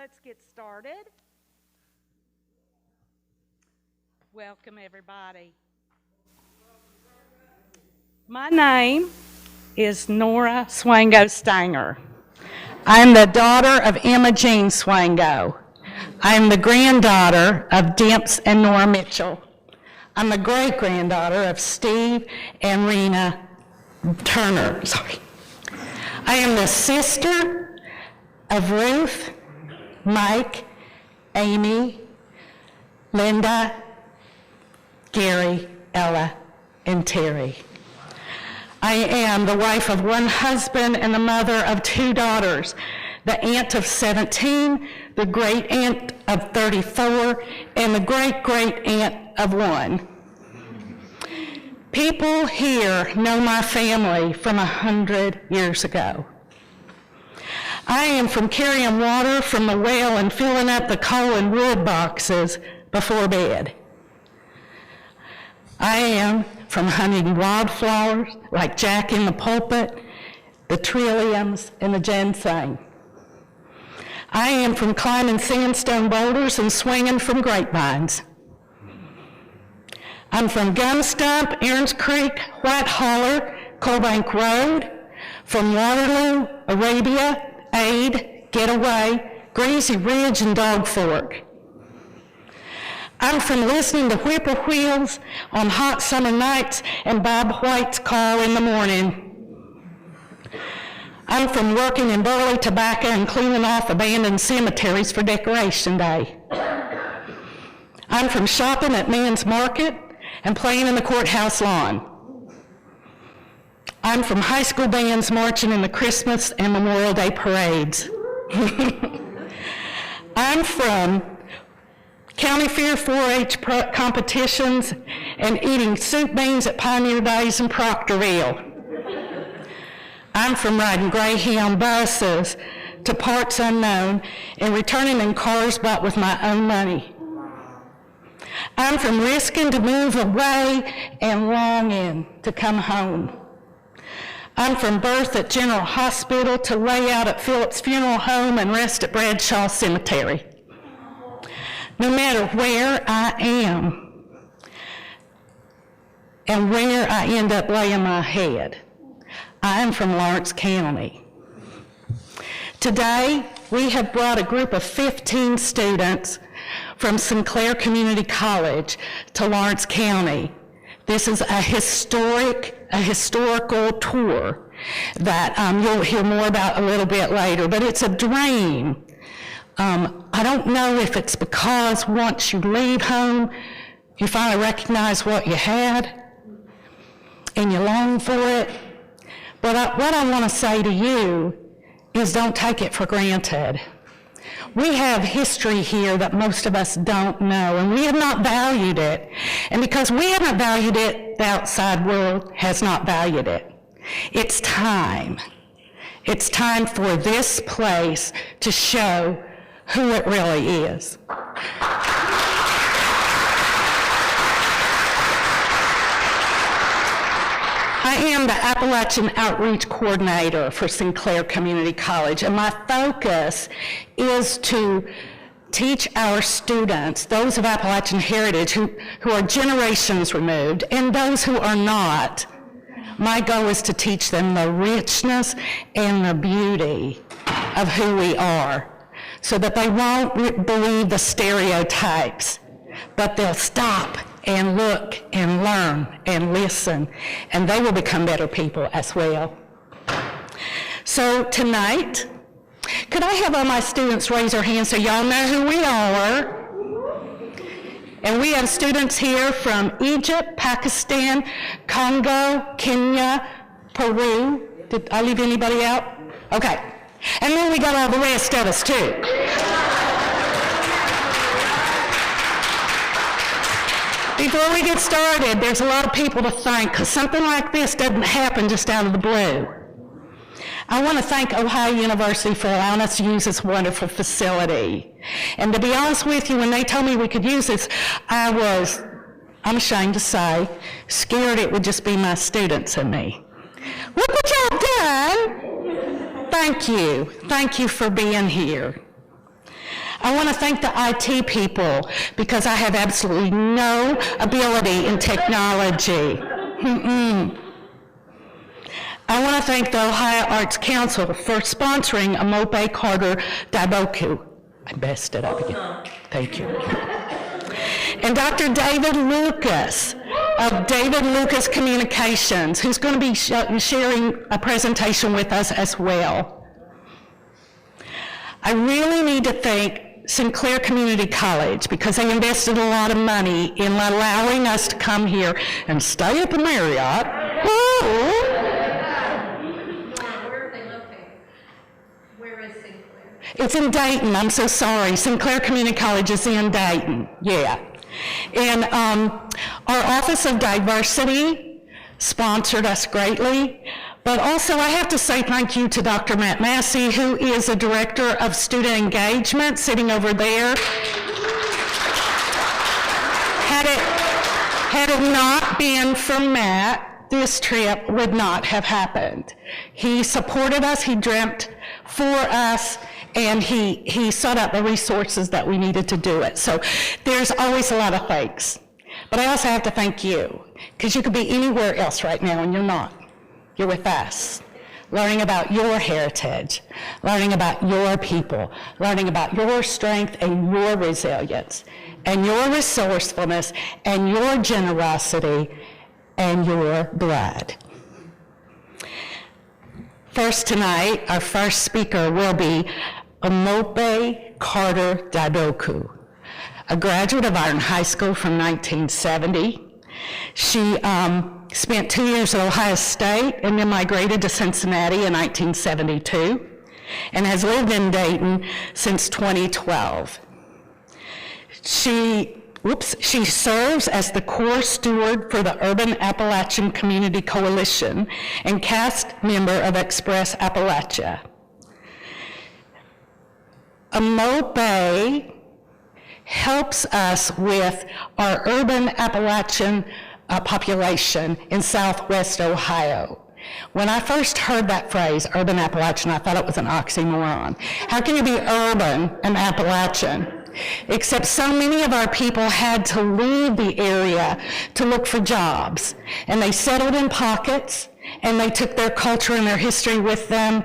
let's get started. Welcome, everybody. My name is Nora Swango Stanger. I am the daughter of Emma Jean Swango. I am the granddaughter of Demps and Nora Mitchell. I'm the great-granddaughter of Steve and Rena Turner. I am the sister of Ruth, Mike, Amy, Linda, Gary, Ella, and Terry. I am the wife of one husband and the mother of two daughters, the aunt of 17, the great aunt of 34, and the great aunt of 1. People here know my family from 100 years ago. I am from carrying water from the well and filling up the coal and wood boxes before bed. I am from hunting wildflowers like Jack in the pulpit, the trilliums, and the ginseng. I am from climbing sandstone boulders and swinging from grapevines. I'm from Gum Stump, Aaron's Creek, White Holler, Coalbank Road, from Waterloo, Arabia, Aid, Getaway, Greasy Ridge, and Dog Fork. I'm from listening to whippoorwills on hot summer nights and Bob White's car in the morning. I'm from working in burley tobacco and cleaning off abandoned cemeteries for Decoration Day. I'm from shopping at Man's Market and playing in the courthouse lawn. I'm from high school bands marching in the Christmas and Memorial Day parades. I'm from County Fair 4-H competitions and eating soup beans at Pioneer Days in Proctorville. I'm from riding Greyhound buses to parts unknown and returning in cars bought with my own money. I'm from risking to move away and longing to come home. I'm from birth at General Hospital to lay out at Phillips Funeral Home and rest at Bradshaw Cemetery. No matter where I am and where I end up laying my head, I am from Lawrence County. Today, we have brought a group of 15 students from Sinclair Community College to Lawrence County. This is a historical tour that you'll hear more about a little bit later, but it's a dream. I don't know if it's because once you leave home, you finally recognize what you had and you long for it. But what I want to say to you is don't take it for granted. We have history here that most of us don't know, and we have not valued it. And because we haven't valued it, the outside world has not valued it. It's time. It's time for this place to show who it really is. I am the Appalachian Outreach Coordinator for Sinclair Community College, and my focus is to teach our students, those of Appalachian heritage who are generations removed, and those who are not. My goal is to teach them the richness and the beauty of who we are, so that they won't believe the stereotypes, but they'll stop and look and learn and listen, and they will become better people as well. So tonight, could I have all my students raise their hands so y'all know who we are? And we have students here from Egypt, Pakistan, Congo, Kenya, Peru. Did I leave anybody out? Okay. And then we got all the rest of us too. Before we get started, there's a lot of people to thank, because something like this doesn't happen just out of the blue. I want to thank Ohio University for allowing us to use this wonderful facility. And to be honest with you, when they told me we could use this, I'm ashamed to say, scared it would just be my students and me. Look what y'all done! Thank you. Thank you for being here. I want to thank the IT people because I have absolutely no ability in technology. I want to thank the Ohio Arts Council for sponsoring Omopé Carter-Daboiku. I messed it up again. Thank you. And Dr. David Lucas of David Lucas Communications, who's going to be sharing a presentation with us as well. I really need to thank Sinclair Community College because they invested a lot of money in allowing us to come here and stay at the Marriott. Ooh. Where are they located? Where is Sinclair? It's in Dayton. I'm so sorry. Sinclair Community College is in Dayton. Yeah. And our Office of Diversity sponsored us greatly. But also, I have to say thank you to Dr. Matt Massey, who is a Director of Student Engagement, sitting over there. Had it not been for Matt, this trip would not have happened. He supported us, he dreamt for us, and he sought out the resources that we needed to do it. So there's always a lot of thanks. But I also have to thank you, because you could be anywhere else right now, and you're not. You're with us, learning about your heritage, learning about your people, learning about your strength and your resilience, and your resourcefulness, and your generosity, and your blood. First tonight, our first speaker will be Omopé Carter-Daboiku, a graduate of Iron High School from 1970. She spent 2 years at Ohio State and then migrated to Cincinnati in 1972 and has lived in Dayton since 2012. She serves as the core steward for the Urban Appalachian Community Coalition and cast member of Express Appalachia. Omopé helps us with our urban Appalachian population in Southwest Ohio. When I first heard that phrase, urban Appalachian, I thought it was an oxymoron. How can you be urban and Appalachian? Except so many of our people had to leave the area to look for jobs. And they settled in pockets, and they took their culture and their history with them.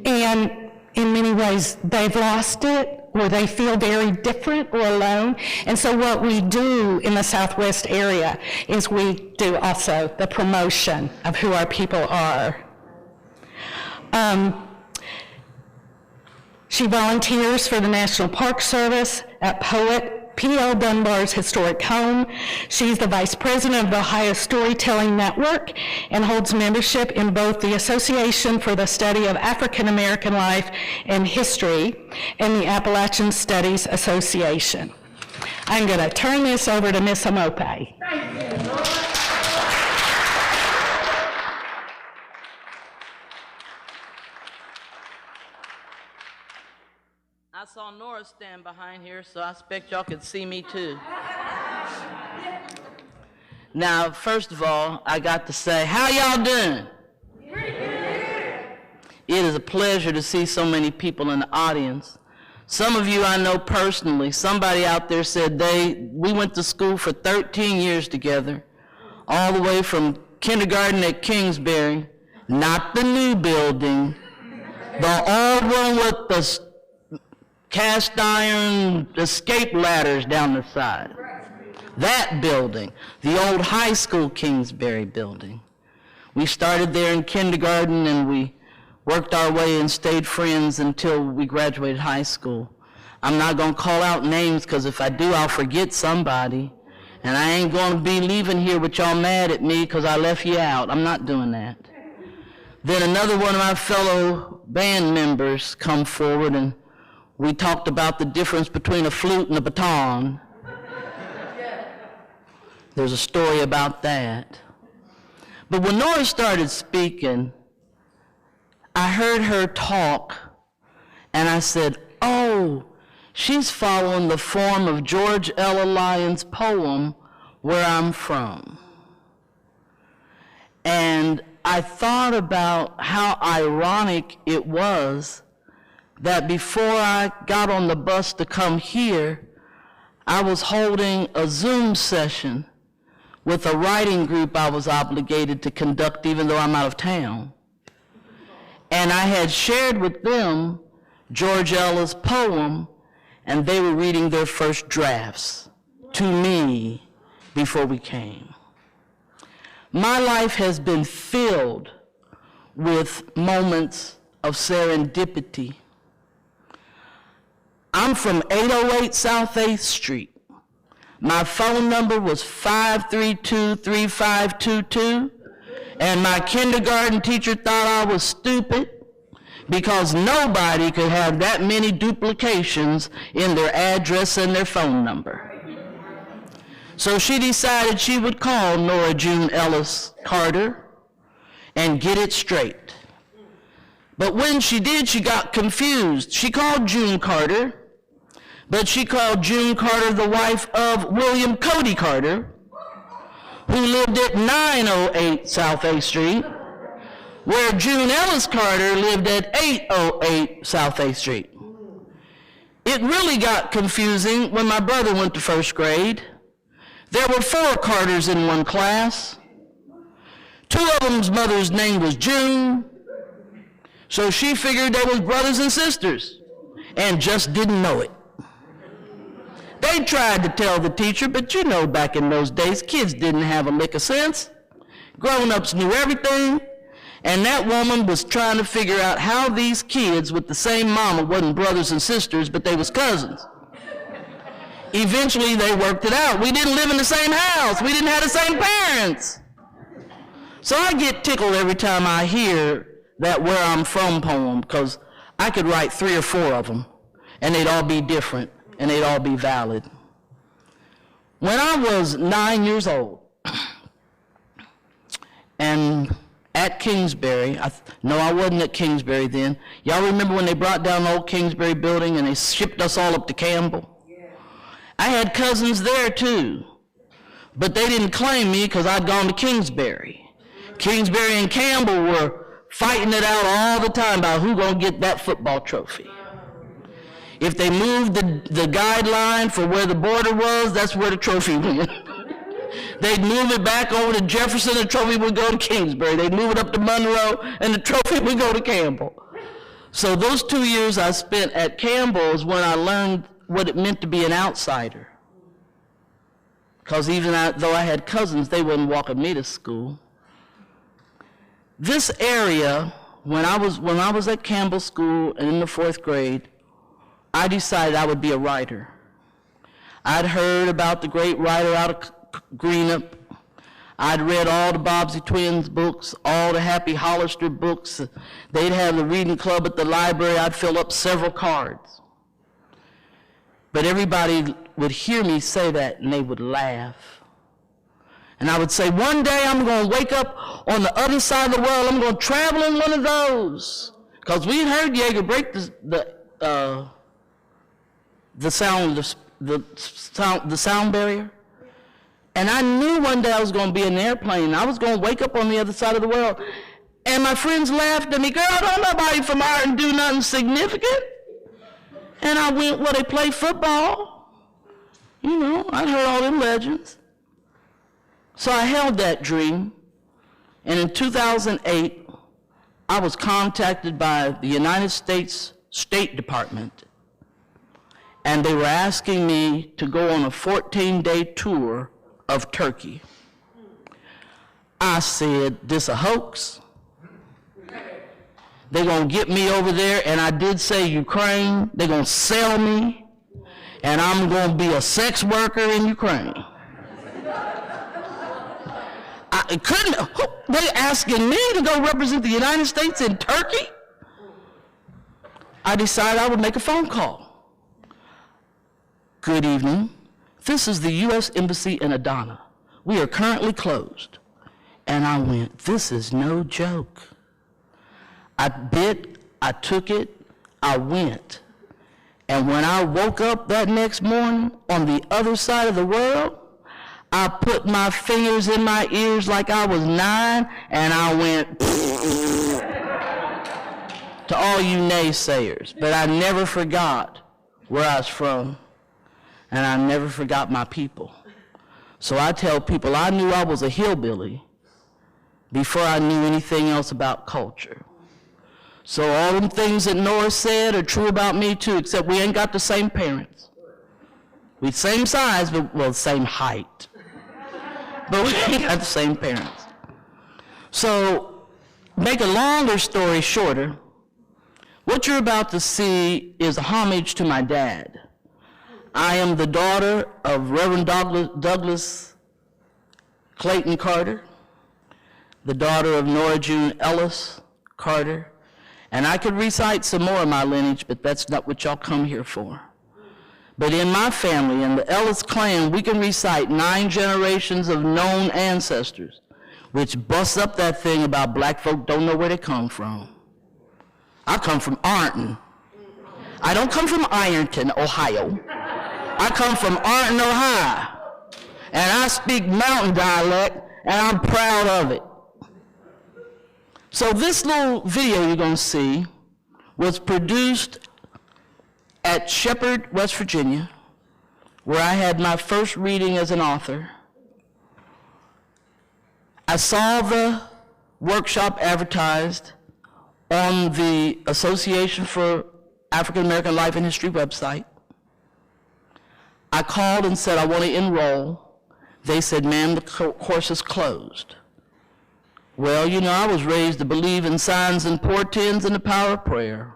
And in many ways, they've lost it, or they feel very different or alone. And so what we do in the Southwest area is we do also the promotion of who our people are. She volunteers for the National Park Service at Poet P.L. Dunbar's historic home. She's the vice president of the Ohio Storytelling Network and holds membership in both the Association for the Study of African American Life and History and the Appalachian Studies Association. I'm going to turn this over to Miss Omopé. Thank you, Nora. I saw Nora stand behind here, so I expect y'all could see me too. Now, first of all, I got to say, how y'all doing? It is a pleasure to see so many people in the audience. Some of you I know personally. Somebody out there said we went to school for 13 years together, all the way from kindergarten at Kingsbury, not the new building, the old one with the cast iron escape ladders down the side. That building, the old high school Kingsbury building. We started there in kindergarten and we worked our way and stayed friends until we graduated high school. I'm not going to call out names because if I do, I'll forget somebody. And I ain't going to be leaving here with y'all mad at me because I left you out. I'm not doing that. Then another one of my fellow band members come forward and we talked about the difference between a flute and a baton. There's a story about that. But when Nora started speaking, I heard her talk, and I said, oh, she's following the form of George Ella Lyon's poem, Where I'm From. And I thought about how ironic it was that before I got on the bus to come here, I was holding a Zoom session with a writing group I was obligated to conduct even though I'm out of town. And I had shared with them George Eliot's poem, and they were reading their first drafts to me before we came. My life has been filled with moments of serendipity. I'm from 808 South 8th Street. My phone number was 532-3522, and my kindergarten teacher thought I was stupid because nobody could have that many duplications in their address and their phone number. So she decided she would call Nora June Ellis Carter and get it straight. But when she did, she got confused. She called June Carter, but she called June Carter the wife of William Cody Carter, who lived at 908 South 8th Street, where June Ellis Carter lived at 808 South 8th Street. It really got confusing when my brother went to first grade. There were 4 Carters in one class. 2 of them's mother's name was June, so she figured they was brothers and sisters and just didn't know it. They tried to tell the teacher, but you know back in those days, kids didn't have a lick of sense. Grown-ups knew everything, and that woman was trying to figure out how these kids with the same mama wasn't brothers and sisters, but they was cousins. Eventually, they worked it out. We didn't live in the same house. We didn't have the same parents. So I get tickled every time I hear that Where I'm From poem, because I could write 3 or 4 of them, and they'd all be different, and they'd all be valid. When I was 9 years old, and at Kingsbury, no, I wasn't at Kingsbury then. Y'all remember when they brought down the old Kingsbury building and they shipped us all up to Campbell? I had cousins there too, but they didn't claim me because I'd gone to Kingsbury. Kingsbury and Campbell were fighting it out all the time about who gonna get that football trophy. If they moved the guideline for where the border was, that's where the trophy went. They'd move it back over to Jefferson, the trophy would go to Kingsbury. They'd move it up to Monroe, and the trophy would go to Campbell. So those 2 years I spent at Campbell is when I learned what it meant to be an outsider. Because even though I had cousins, they wouldn't walk me to school. This area, when I was at Campbell School and in the 4th grade, I decided I would be a writer. I'd heard about the great writer out of Greenup. I'd read all the Bobbsey Twins books, all the Happy Hollister books. They'd have the reading club at the library. I'd fill up several cards. But everybody would hear me say that and they would laugh. And I would say, one day I'm going to wake up on the other side of the world. I'm going to travel in one of those. Because we heard Yeager break the sound barrier. And I knew one day I was going to be in an airplane. I was going to wake up on the other side of the world. And my friends laughed at me, girl, don't nobody from Ireton do nothing significant. And I went, well, they play football. You know, I'd heard all them legends. So I held that dream. And in 2008, I was contacted by the United States State Department. And they were asking me to go on a 14-day tour of Turkey. I said, this a hoax. They're going to get me over there, and I did say Ukraine. They're going to sell me, and I'm going to be a sex worker in Ukraine. They're asking me to go represent the United States in Turkey? I decided I would make a phone call. Good evening. This is the U.S. Embassy in Adana. We are currently closed. And I went, this is no joke. I bit, I took it, I went. And when I woke up that next morning on the other side of the world, I put my fingers in my ears like I was 9, and I went, to all you naysayers, but I never forgot where I was from, and I never forgot my people. So I tell people I knew I was a hillbilly before I knew anything else about culture. So all them things that Nora said are true about me too, except we ain't got the same parents. We same size, but well, same height. But we ain't got the same parents. So, make a longer story shorter, what you're about to see is a homage to my dad. I am the daughter of Reverend Douglas Clayton Carter, the daughter of Nora June Ellis Carter, and I could recite some more of my lineage, but that's not what y'all come here for. But in my family, in the Ellis clan, we can recite 9 generations of known ancestors, which busts up that thing about black folk don't know where they come from. I come from Arlington. I don't come from Ironton, Ohio. I come from Arlington, Ohio. And I speak mountain dialect, and I'm proud of it. So this little video you're going to see was produced at Shepherd, West Virginia, where I had my first reading as an author. I saw the workshop advertised on the Association for African American Life and History website. I called and said I want to enroll. They said, ma'am, the course is closed. Well, you know, I was raised to believe in signs and portents and the power of prayer.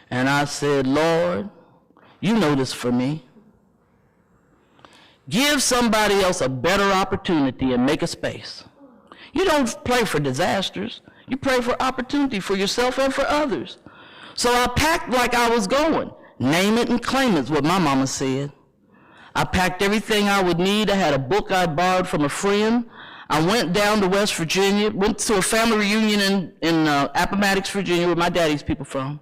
And I said, Lord, you know this for me. Give somebody else a better opportunity and make a space. You don't pray for disasters. You pray for opportunity for yourself and for others. So I packed like I was going. Name it and claim it's what my mama said. I packed everything I would need. I had a book I borrowed from a friend. I went down to West Virginia, went to a family reunion in Appomattox, Virginia, where my daddy's people from.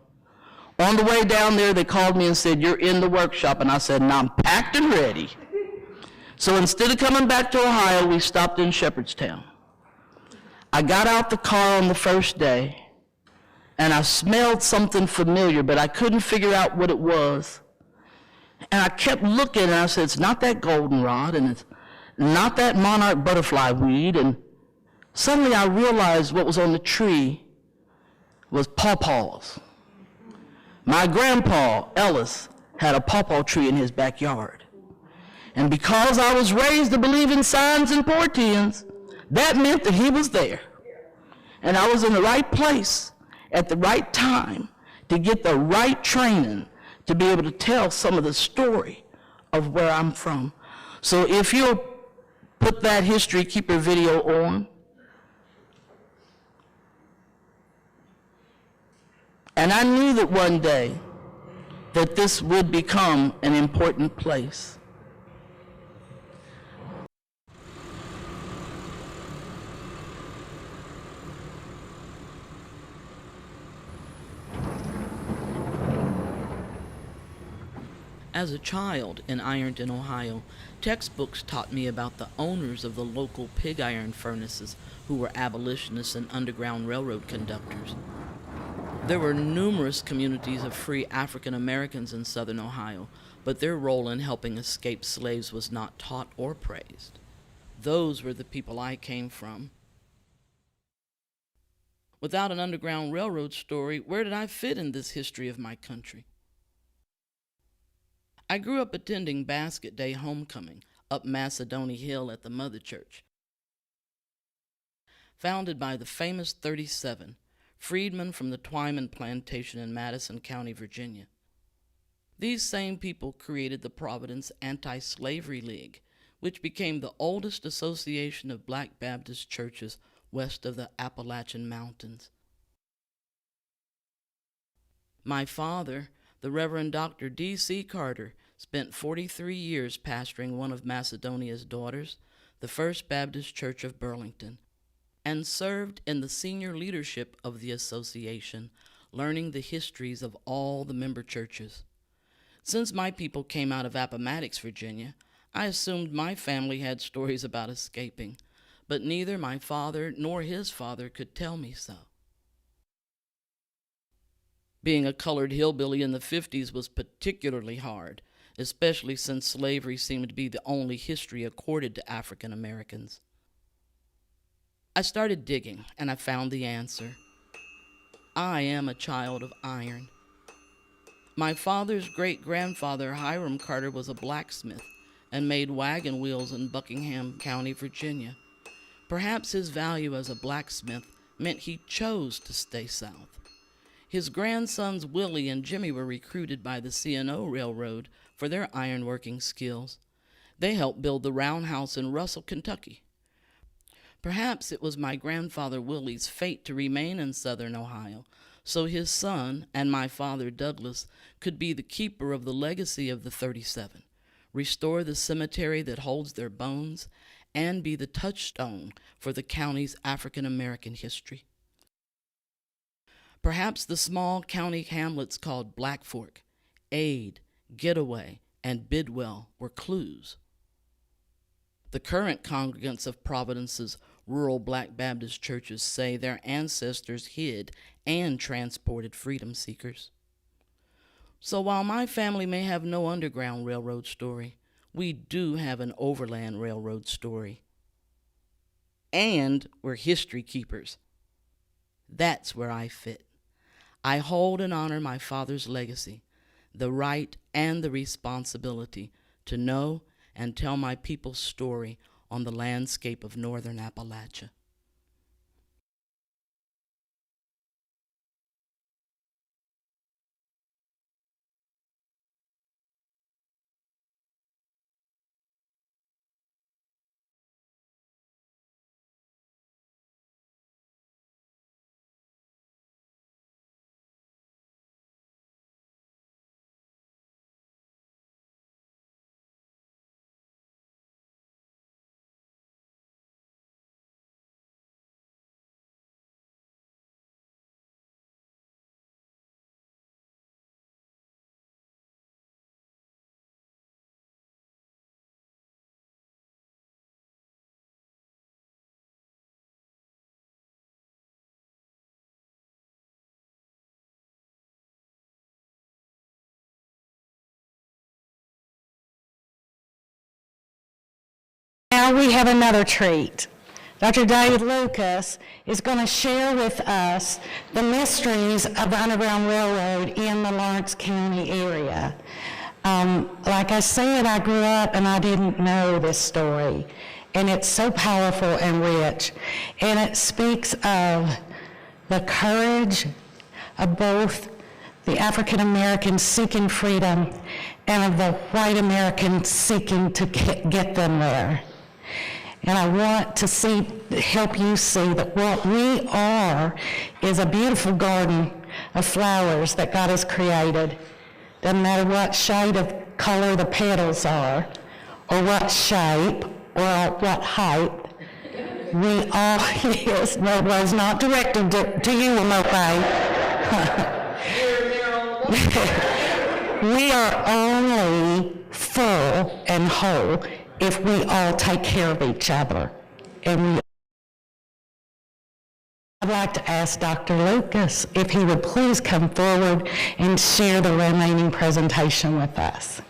On the way down there, they called me and said, you're in the workshop. And I said, no, I'm packed and ready. So instead of coming back to Ohio, we stopped in Shepherdstown. I got out the car on the first day, and I smelled something familiar, but I couldn't figure out what it was. And I kept looking, and I said, it's not that goldenrod, and it's not that monarch butterfly weed. And suddenly I realized what was on the tree was pawpaws. My grandpa, Ellis, had a pawpaw tree in his backyard. And because I was raised to believe in signs and portents, that meant that he was there. And I was in the right place at the right time to get the right training to be able to tell some of the story of where I'm from. So if you'll put that History Keeper video on. And I knew that one day that this would become an important place. As a child in Ironton, Ohio, textbooks taught me about the owners of the local pig iron furnaces who were abolitionists and Underground Railroad conductors. There were numerous communities of free African Americans in southern Ohio, but their role in helping escape slaves was not taught or praised. Those were the people I came from. Without an Underground Railroad story, where did I fit in this history of my country? I grew up attending Basket Day Homecoming up Macedonia Hill at the Mother Church, founded by the famous 37, freedmen from the Twyman Plantation in Madison County, Virginia. These same people created the Providence Anti-Slavery League, which became the oldest association of Black Baptist churches west of the Appalachian Mountains. My father, the Reverend Dr. D.C. Carter, spent 43 years pastoring one of Macedonia's daughters, the First Baptist Church of Burlington, and served in the senior leadership of the association, learning the histories of all the member churches. Since my people came out of Appomattox, Virginia, I assumed my family had stories about escaping, but neither my father nor his father could tell me so. Being a colored hillbilly in the 50s was particularly hard, especially since slavery seemed to be the only history accorded to African Americans. I started digging, and I found the answer. I am a child of iron. My father's great-grandfather, Hiram Carter, was a blacksmith and made wagon wheels in Buckingham County, Virginia. Perhaps his value as a blacksmith meant he chose to stay south. His grandsons Willie and Jimmy were recruited by the C&O Railroad for their ironworking skills. They helped build the roundhouse in Russell, Kentucky. Perhaps it was my grandfather Willie's fate to remain in southern Ohio, so his son and my father Douglas could be the keeper of the legacy of the 37, restore the cemetery that holds their bones, and be the touchstone for the county's African American history. Perhaps the small county hamlets called Black Fork, Aid, Getaway, and Bidwell were clues. The current congregants of Providence's rural Black Baptist churches say their ancestors hid and transported freedom seekers. So while my family may have no Underground Railroad story, we do have an Overland Railroad story. And we're history keepers. That's where I fit. I hold and honor my father's legacy, the right and the responsibility to know and tell my people's story on the landscape of northern Appalachia. Now we have another treat. Dr. David Lucas is going to share with us the mysteries of the Underground Railroad in the Lawrence County area. Like I said, I grew up and I didn't know this story, and it's so powerful and rich, and it speaks of the courage of both the African Americans seeking freedom and of the white Americans seeking to get them there. And I want to help you see that what we are is a beautiful garden of flowers that God has created. Doesn't matter what shade of color the petals are, or what shape, or what height. We all, yes, no, it was not directed to you, Omopé. We are only full and whole if we all take care of each other. And I'd like to ask Dr. Lucas if he would please come forward and share the remaining presentation with us.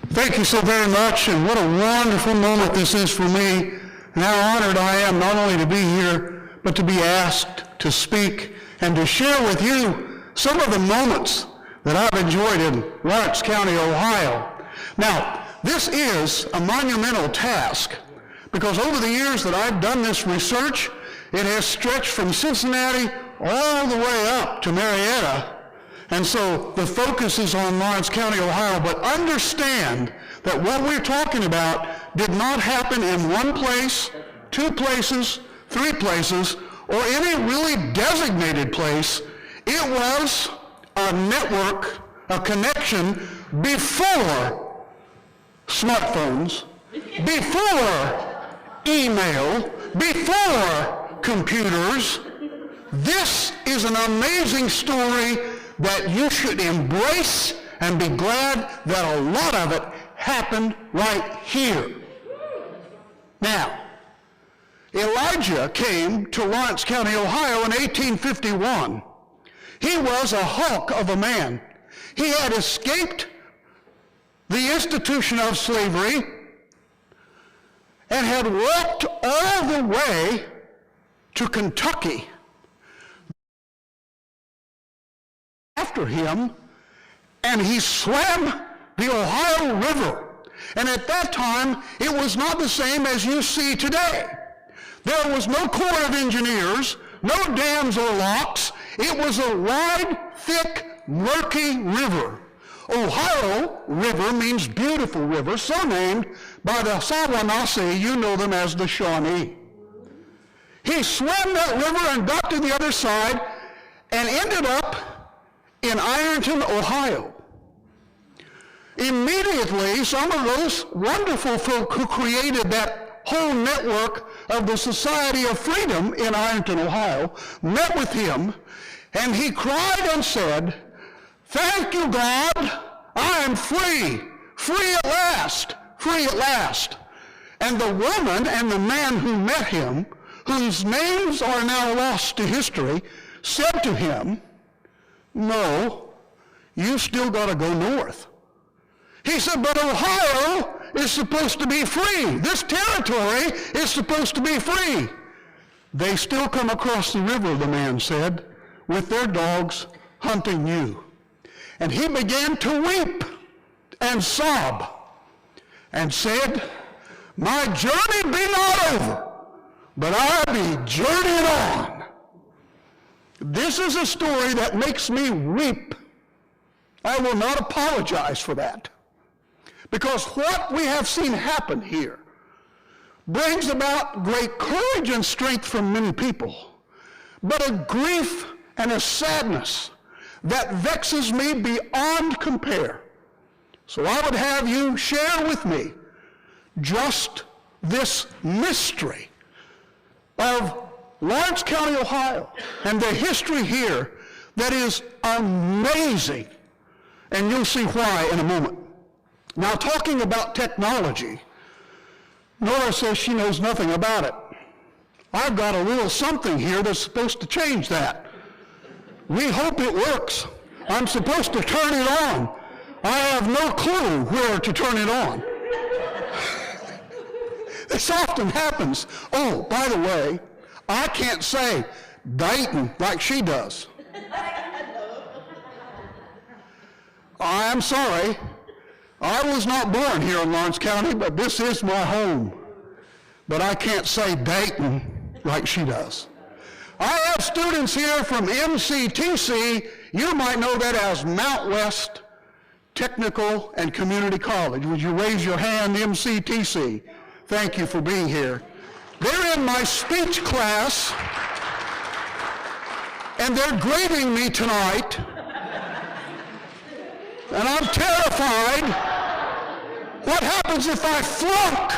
Thank you so very much, and what a wonderful moment this is for me, and how honored I am not only to be here, but to be asked to speak and to share with you some of the moments that I've enjoyed in Lawrence County, Ohio. Now, this is a monumental task, because over the years that I've done this research, it has stretched from Cincinnati all the way up to Marietta. And so the focus is on Lawrence County, Ohio, but understand that what we're talking about did not happen in one place, two places, three places, or any really designated place. It was a network, a connection before smartphones, before email, before computers. This is an amazing story that you should embrace and be glad that a lot of it happened right here. Now, Elijah came to Lawrence County, Ohio in 1851. He was a hulk of a man. He had escaped the institution of slavery and had walked all the way to Kentucky. After him, and he swam the Ohio River. And at that time, it was not the same as you see today. There was no Corps of Engineers, no dams or locks. It was a wide, thick, murky river. Ohio River means beautiful river, so named by the Sawanase, you know them as the Shawnee. He swam that river and got to the other side and ended up in Ironton, Ohio. Immediately, some of those wonderful folk who created that whole network of the Society of Freedom in Ironton, Ohio, met with him, and he cried and said, "Thank you, God, I am free, free at last, free at last." And the woman and the man who met him, whose names are now lost to history, said to him, "No, you still got to go north." He said, "But Ohio is supposed to be free. This territory is supposed to be free." "They still come across the river," the man said, "with their dogs hunting you." And he began to weep and sob and said, "My journey be not over, but I be journeying on." This is a story that makes me weep. I will not apologize for that. Because what we have seen happen here brings about great courage and strength from many people, but a grief and a sadness that vexes me beyond compare. So I would have you share with me just this mystery of Lawrence County, Ohio, and the history here that is amazing. And you'll see why in a moment. Now, talking about technology, Nora says she knows nothing about it. I've got a little something here that's supposed to change that. We hope it works. I'm supposed to turn it on. I have no clue where to turn it on. This often happens. Oh, by the way, I can't say Dayton like she does. I'm sorry. I was not born here in Lawrence County, but this is my home. But I can't say Dayton like she does. I have students here from MCTC. You might know that as Mount West Technical and Community College. Would you raise your hand, MCTC? Thank you for being here. They're in my speech class, and they're grading me tonight. And I'm terrified. What happens if I flunk?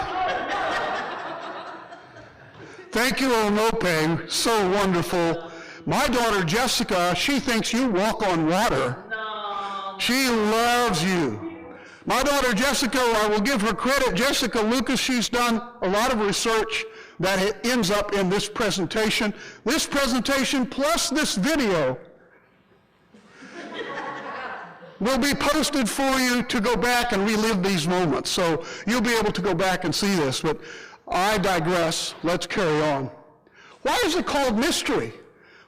Thank you, Omopé. So wonderful. My daughter Jessica, she thinks you walk on water. No. She loves you. My daughter Jessica, I will give her credit. Jessica Lucas, she's done a lot of research that ends up in this presentation. This presentation plus this video will be posted for you to go back and relive these moments. So you'll be able to go back and see this, but I digress. Let's carry on. Why is it called mystery?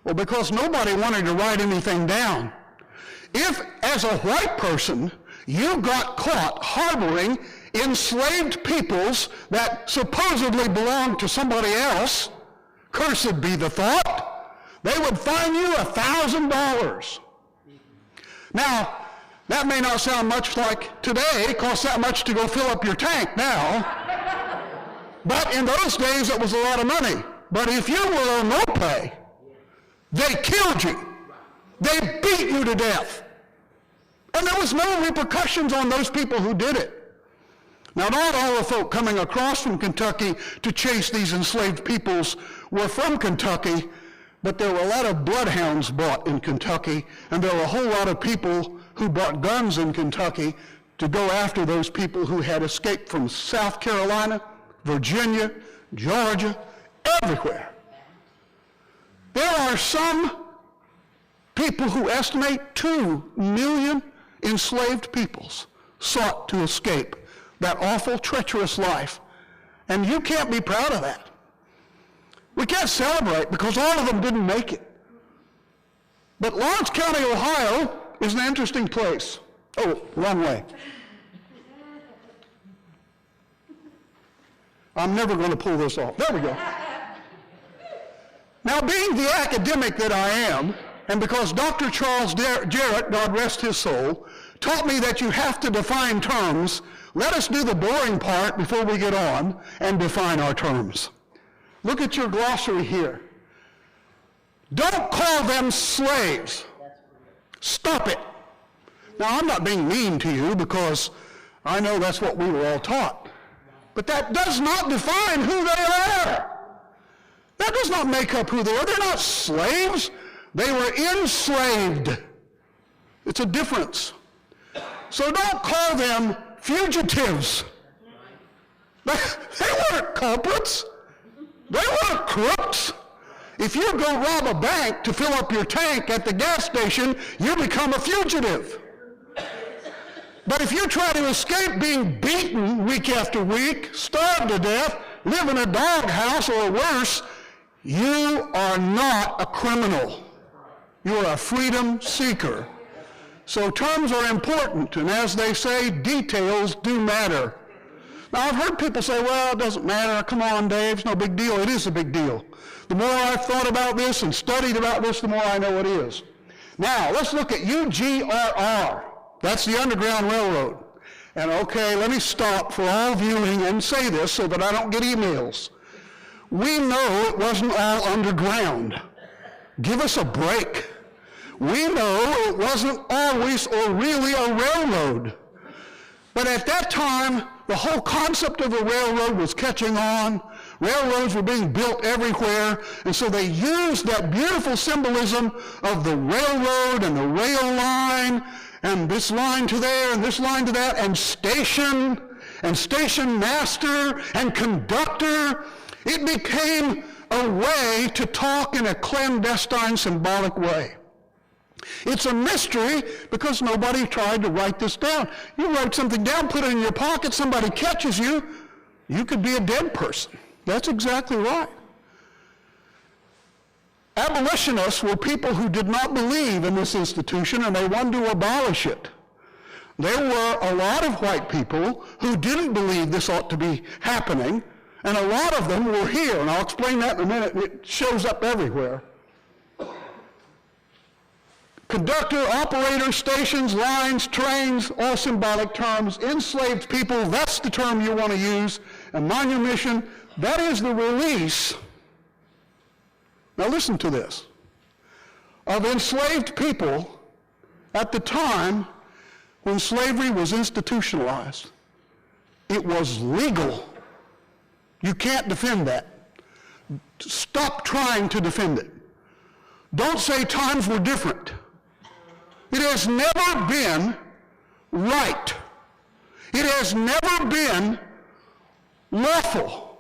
Well, because nobody wanted to write anything down. If, as a white person, you got caught harboring enslaved peoples that supposedly belonged to somebody else, cursed be the thought, they would fine you $1,000. Now, that may not sound much like today. It costs that much to go fill up your tank now. But in those days, it was a lot of money. But if you were Omopé, they killed you. They beat you to death. And there was no repercussions on those people who did it. Now, not all the folk coming across from Kentucky to chase these enslaved peoples were from Kentucky, but there were a lot of bloodhounds bought in Kentucky, and there were a whole lot of people who bought guns in Kentucky to go after those people who had escaped from South Carolina, Virginia, Georgia, everywhere. There are some people who estimate 2 million enslaved peoples sought to escape that awful, treacherous life. And you can't be proud of that. We can't celebrate because all of them didn't make it. But Lawrence County, Ohio is an interesting place. Oh, wrong way. I'm never going to pull this off. There we go. Now, being the academic that I am, and because Dr. Charles Jarrett, God rest his soul, taught me that you have to define terms, let us do the boring part before we get on and define our terms. Look at your glossary here. Don't call them slaves. Stop it. Now, I'm not being mean to you because I know that's what we were all taught. But that does not define who they are. That does not make up who they are. They're not slaves. They were enslaved. It's a difference. So don't call them fugitives. They weren't culprits. They weren't crooks. If you go rob a bank to fill up your tank at the gas station, you become a fugitive. But if you try to escape being beaten week after week, starved to death, live in a doghouse or worse, you are not a criminal. You are a freedom seeker. So terms are important, and as they say, details do matter. Now, I've heard people say, well, it doesn't matter. Come on, Dave, it's no big deal. It is a big deal. The more I've thought about this and studied about this, the more I know it is. Now, let's look at UGRR. That's the Underground Railroad. And okay, let me stop for all viewing and say this so that I don't get emails. We know it wasn't all underground. Give us a break. We know it wasn't always or really a railroad. But at that time, the whole concept of a railroad was catching on. Railroads were being built everywhere, and so they used that beautiful symbolism of the railroad and the rail line, and this line to there, and this line to that, and station master, and conductor. It became a way to talk in a clandestine, symbolic way. It's a mystery because nobody tried to write this down. You write something down, put it in your pocket, somebody catches you, you could be a dead person. That's exactly right. Abolitionists were people who did not believe in this institution and they wanted to abolish it. There were a lot of white people who didn't believe this ought to be happening, and a lot of them were here, and I'll explain that in a minute. It shows up everywhere. Conductor, operator, stations, lines, trains, all symbolic terms. Enslaved people, that's the term you want to use. And manumission, that is the release. Now listen to this. Of enslaved people at the time when slavery was institutionalized. It was legal. You can't defend that. Stop trying to defend it. Don't say times were different. It has never been right. It has never been lawful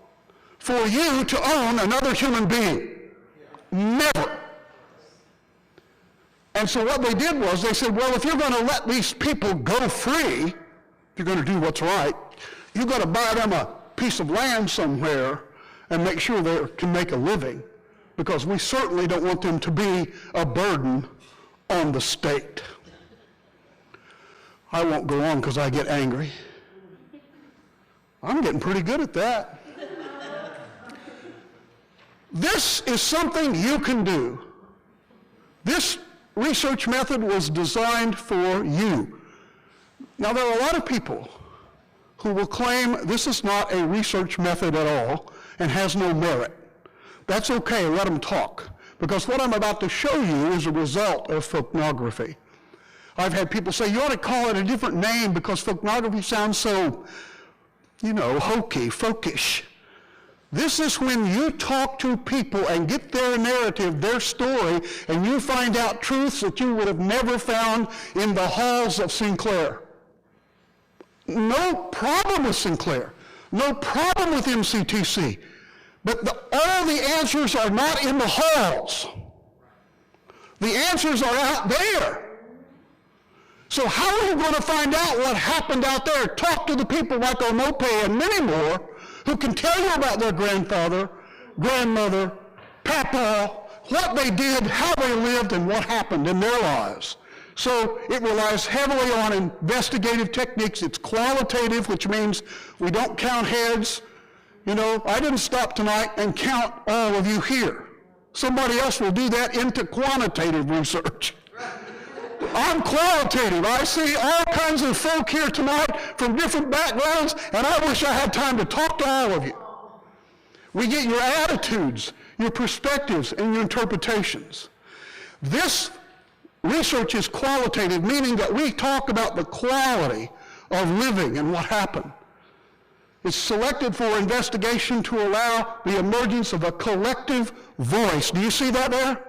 for you to own another human being. Never. And so what they did was they said, well, if you're going to let these people go free, if you're going to do what's right, you've got to buy them a piece of land somewhere and make sure they can make a living, because we certainly don't want them to be a burden on the state. I won't go on because I get angry. I'm getting pretty good at that. This is something you can do. This research method was designed for you. Now, there are a lot of people who will claim this is not a research method at all and has no merit. That's okay, let them talk, because what I'm about to show you is a result of folknography. I've had people say, you ought to call it a different name because folknography sounds so, hokey, folkish. This is when you talk to people and get their narrative, their story, and you find out truths that you would have never found in the halls of Sinclair. no problem with Sinclair, no problem with MCTC, but all the answers are not in the halls. The answers are out there. So how are you going to find out what happened out there? Talk to the people like Omopé and many more who can tell you about their grandfather, grandmother, papa, what they did, how they lived, and what happened in their lives. So it relies heavily on investigative techniques. It's qualitative, which means we don't count heads. You know, I didn't stop tonight and count all of you here. Somebody else will do that into quantitative research. I'm qualitative. I see all kinds of folk here tonight from different backgrounds, and I wish I had time to talk to all of you. We get your attitudes, your perspectives, and your interpretations. This research is qualitative, meaning that we talk about the quality of living and what happened. It's selected for investigation to allow the emergence of a collective voice. Do you see that there?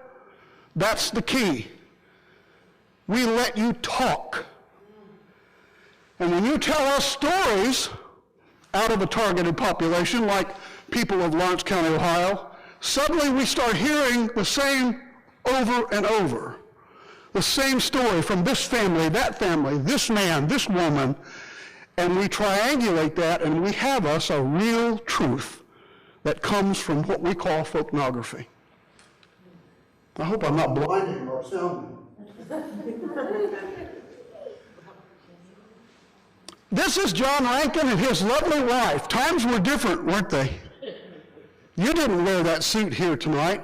That's the key. We let you talk. And when you tell us stories out of a targeted population, like people of Lawrence County, Ohio, suddenly we start hearing the same over and over. The same story from this family, this man, this woman, and we triangulate that, and we have us a real truth that comes from what we call folknography. I hope I'm not blinding or sounding. This is John Rankin and his lovely wife. Times were different, weren't they? You didn't wear that suit here tonight.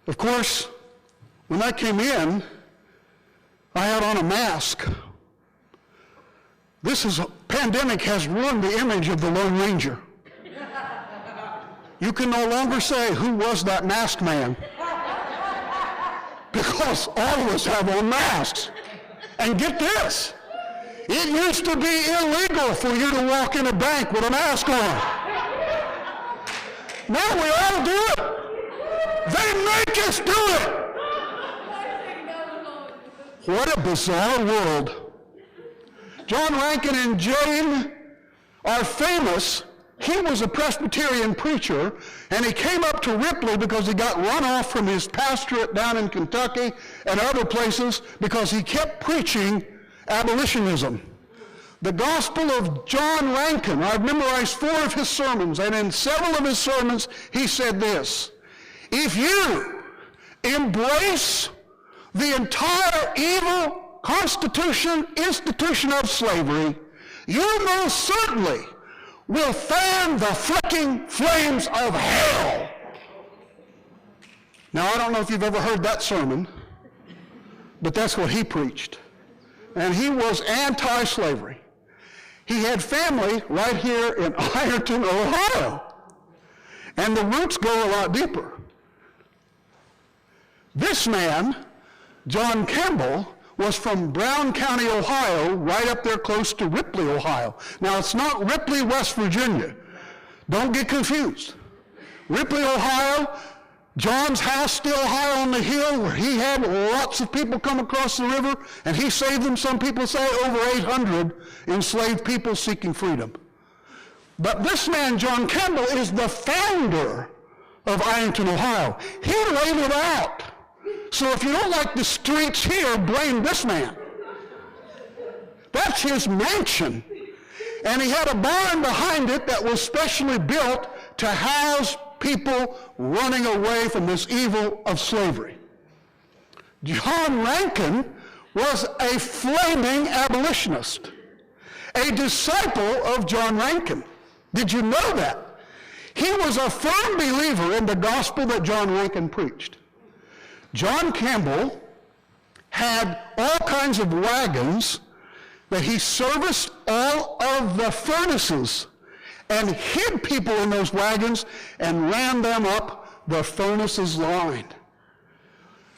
Of course, when I came in, I had on a mask. Pandemic has ruined the image of the Lone Ranger. You can no longer say, who was that masked man? Because all of us have on masks. And get this, it used to be illegal for you to walk in a bank with a mask on. Now we all do it. They make us do it. What a bizarre world. John Rankin and Jane are famous. He was a Presbyterian preacher, and he came up to Ripley because he got run off from his pastorate down in Kentucky and other places because he kept preaching abolitionism. The Gospel of John Rankin, I've memorized 4 of his sermons, and in several of his sermons he said this: if you embrace the entire evil institution of slavery, you most certainly will fan the flicking flames of hell. Now, I don't know if you've ever heard that sermon, but that's what he preached. And he was anti-slavery. He had family right here in Ironton, Ohio. And the roots go a lot deeper. This man, John Campbell, was from Brown County, Ohio, right up there close to Ripley, Ohio. Now, it's not Ripley, West Virginia. Don't get confused. Ripley, Ohio, John's house still high on the hill where he had lots of people come across the river, and he saved them, some people say, over 800 enslaved people seeking freedom. But this man, John Campbell, is the founder of Ironton, Ohio. He laid it out. So if you don't like the streets here, blame this man. That's his mansion. And he had a barn behind it that was specially built to house people running away from this evil of slavery. John Rankin was a flaming abolitionist, a disciple of John Rankin. Did you know that? He was a firm believer in the gospel that John Rankin preached. John Campbell had all kinds of wagons that he serviced all of the furnaces and hid people in those wagons and ran them up the furnaces line.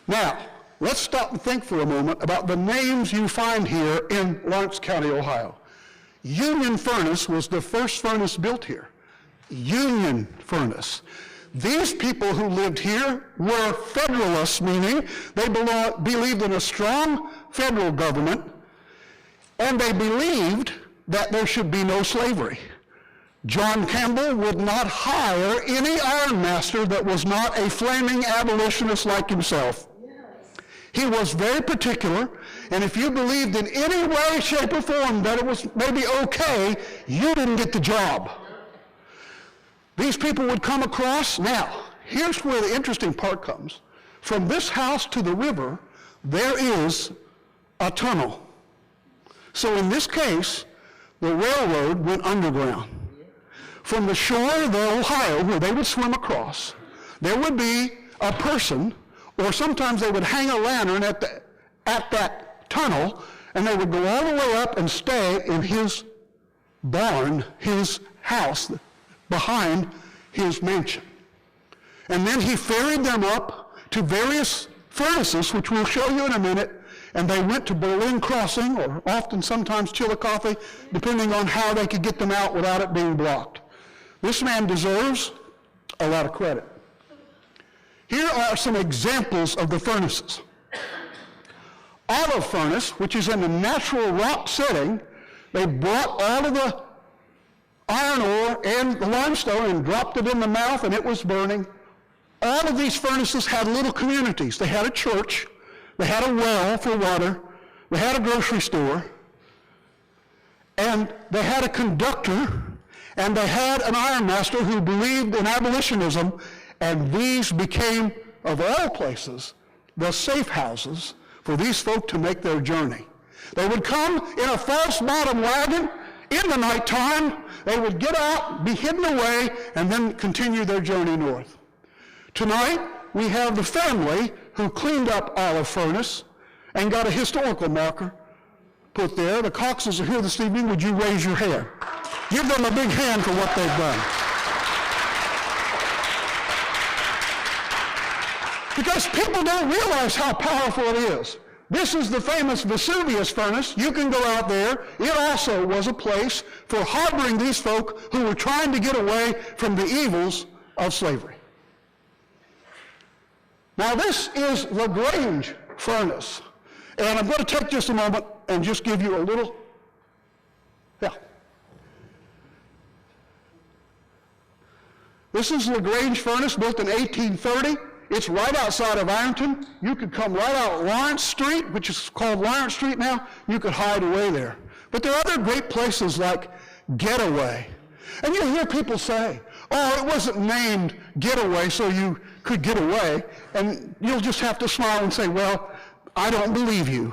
Now, let's stop and think for a moment about the names you find here in Lawrence County, Ohio. Union Furnace was the first furnace built here. Union Furnace. These people who lived here were Federalists, meaning they believed in a strong federal government And they believed that there should be no slavery. John Campbell would not hire any ironmaster that was not a flaming abolitionist like himself. He was very particular, and if you believed in any way, shape, or form that it was maybe okay, you didn't get the job. These people would come across. Now, here's where the interesting part comes. From this house to the river, there is a tunnel. So in this case, the railroad went underground. From the shore of the Ohio, where they would swim across, there would be a person, or sometimes they would hang a lantern at that tunnel, and they would go all the way up and stay in his barn, his house, behind his mansion. And then he ferried them up to various furnaces, which we'll show you in a minute, and they went to Berlin Crossing, or often sometimes Chillicothe, depending on how they could get them out without it being blocked. This man deserves a lot of credit. Here are some examples of the furnaces. Olive furnace, which is in a natural rock setting, they brought all of the iron ore and the limestone and dropped it in the mouth, and it was burning. All of these furnaces had little communities. They had a church, they had a well for water, they had a grocery store, and they had a conductor, and they had an ironmaster who believed in abolitionism, and these became, of all places, the safe houses for these folk to make their journey. They would come in a false bottom wagon in the nighttime. They would get out, be hidden away, and then continue their journey north. Tonight, we have the family who cleaned up Olive Furnace and got a historical marker put there. The Coxes are here this evening. Would you raise your hand? Give them a big hand for what they've done. Because people don't realize how powerful it is. This is the famous Vesuvius furnace. You can go out there. It also was a place for harboring these folk who were trying to get away from the evils of slavery. Now this is the Grange Furnace. And I'm going to take just a moment and just give you a little, This is the Grange Furnace, built in 1830. It's right outside of Ironton. You could come right out Lawrence Street, which is called Lawrence Street now. You could hide away there. But there are other great places like Getaway. And you hear people say, oh, it wasn't named Getaway so you could get away. And you'll just have to smile and say, well, I don't believe you.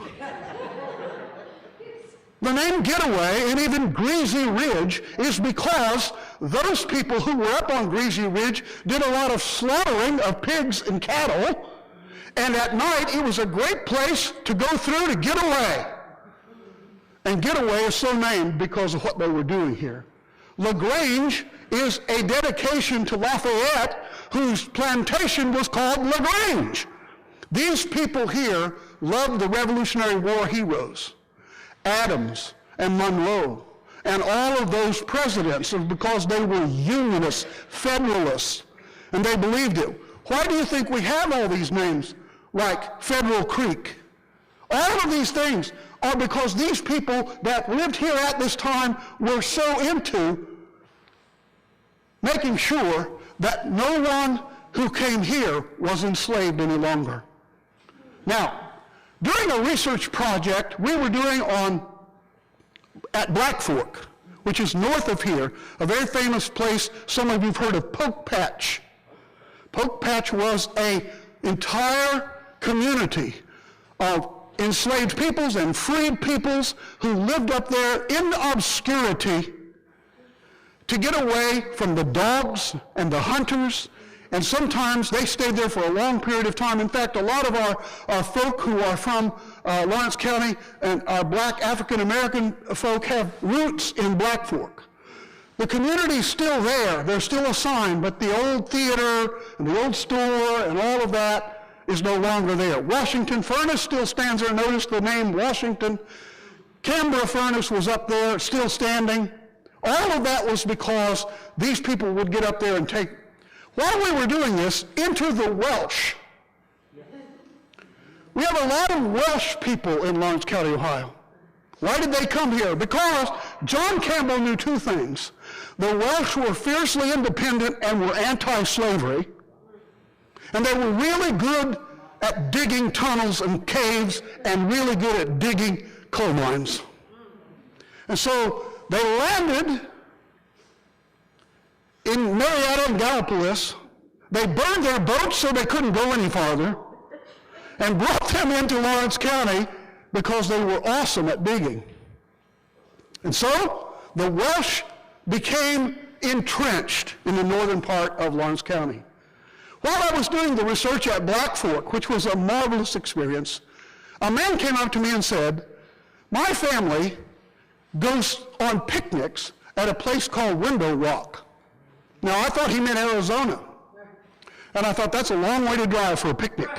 The name Getaway and even Greasy Ridge is because those people who were up on Greasy Ridge did a lot of slaughtering of pigs and cattle, and at night it was a great place to go through to get away. And Getaway is so named because of what they were doing here. LaGrange is a dedication to Lafayette, whose plantation was called LaGrange. These people here loved the Revolutionary War heroes, Adams and Monroe, and all of those presidents, because they were Unionists, Federalists, and they believed it. Why do you think we have all these names like Federal Creek? All of these things are because these people that lived here at this time were so into making sure that no one who came here was enslaved any longer. Now, during a research project we were doing at Black Fork, which is north of here, a very famous place, some of you have heard of Poke Patch. Poke Patch was an entire community of enslaved peoples and freed peoples who lived up there in obscurity to get away from the dogs and the hunters, and sometimes they stayed there for a long period of time. In fact, a lot of our folk who are from Lawrence County and our black African-American folk have roots in Black Fork. The community's still there. There's still a sign, but the old theater and the old store and all of that is no longer there. Washington Furnace still stands there. Notice the name Washington. Canberra Furnace was up there, still standing. All of that was because these people would get up there and take. While we were doing this, enter the Welsh. We have a lot of Welsh people in Lawrence County, Ohio. Why did they come here? Because John Campbell knew two things. The Welsh were fiercely independent and were anti-slavery, and they were really good at digging tunnels and caves and really good at digging coal mines. And so they landed in Marietta and Gallipolis. They burned their boats so they couldn't go any farther and brought them into Lawrence County because they were awesome at digging. And so the Welsh became entrenched in the northern part of Lawrence County. While I was doing the research at Black Fork, which was a marvelous experience, a man came up to me and said, my family goes on picnics at a place called Window Rock. Now, I thought he meant Arizona. And I thought, that's a long way to drive for a picnic.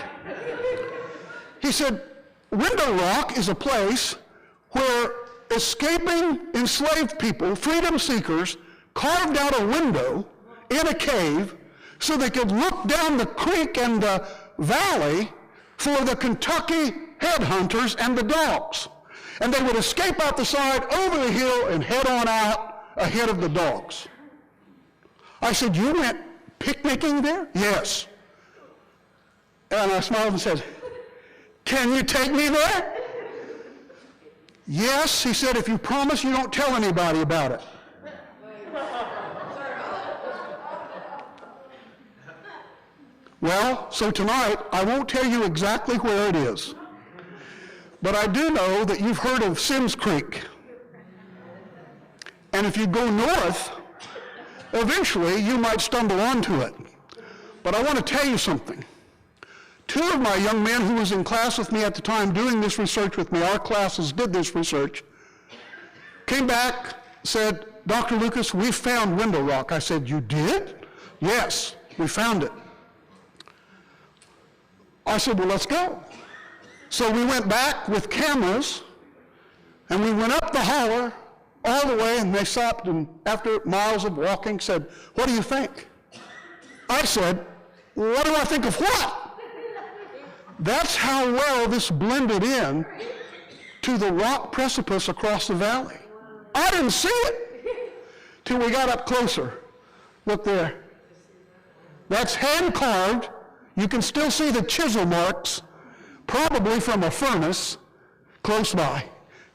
He said, Window Rock is a place where escaping enslaved people, freedom seekers, carved out a window in a cave so they could look down the creek and the valley for the Kentucky headhunters and the dogs. And they would escape out the side, over the hill, and head on out ahead of the dogs. I said, you went picnicking there? Yes. And I smiled and said, can you take me there? Yes, he said, if you promise you don't tell anybody about it. Well, so tonight, I won't tell you exactly where it is. But I do know that you've heard of Sims Creek. And if you go north, eventually you might stumble onto it. But I want to tell you something. Two of my young men who was in class with me at the time doing this research with me, our classes did this research, came back, said, Dr. Lucas, we found Window Rock. I said, you did? Yes, we found it. I said, well, let's go. So we went back with cameras, and we went up the holler all the way, and they stopped, and after miles of walking said, what do you think? I said, what do I think of what? That's how well this blended in to the rock precipice across the valley. I didn't see it till we got up closer. Look there. That's hand carved. You can still see the chisel marks, probably from a furnace close by.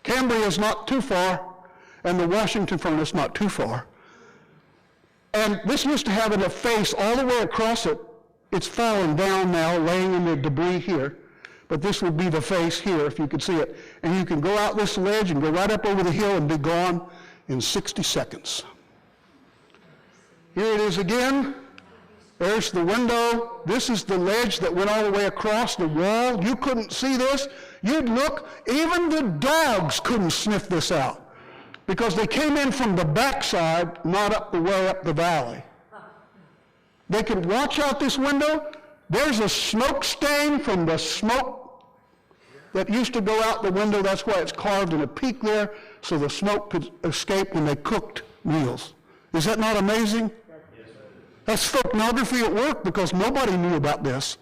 Cambria is not too far, and the Washington furnace not too far. And this used to have a face all the way across it. It's fallen down now, laying in the debris here. But this would be the face here, if you could see it. And you can go out this ledge and go right up over the hill and be gone in 60 seconds. Here it is again. There's the window. This is the ledge that went all the way across the wall. You couldn't see this. You'd look, even the dogs couldn't sniff this out because they came in from the backside, not up the way up the valley. They could watch out this window. There's a smoke stain from the smoke that used to go out the window. That's why it's carved in a peak there, so the smoke could escape when they cooked meals. Is that not amazing? That's folknography at work because nobody knew about this.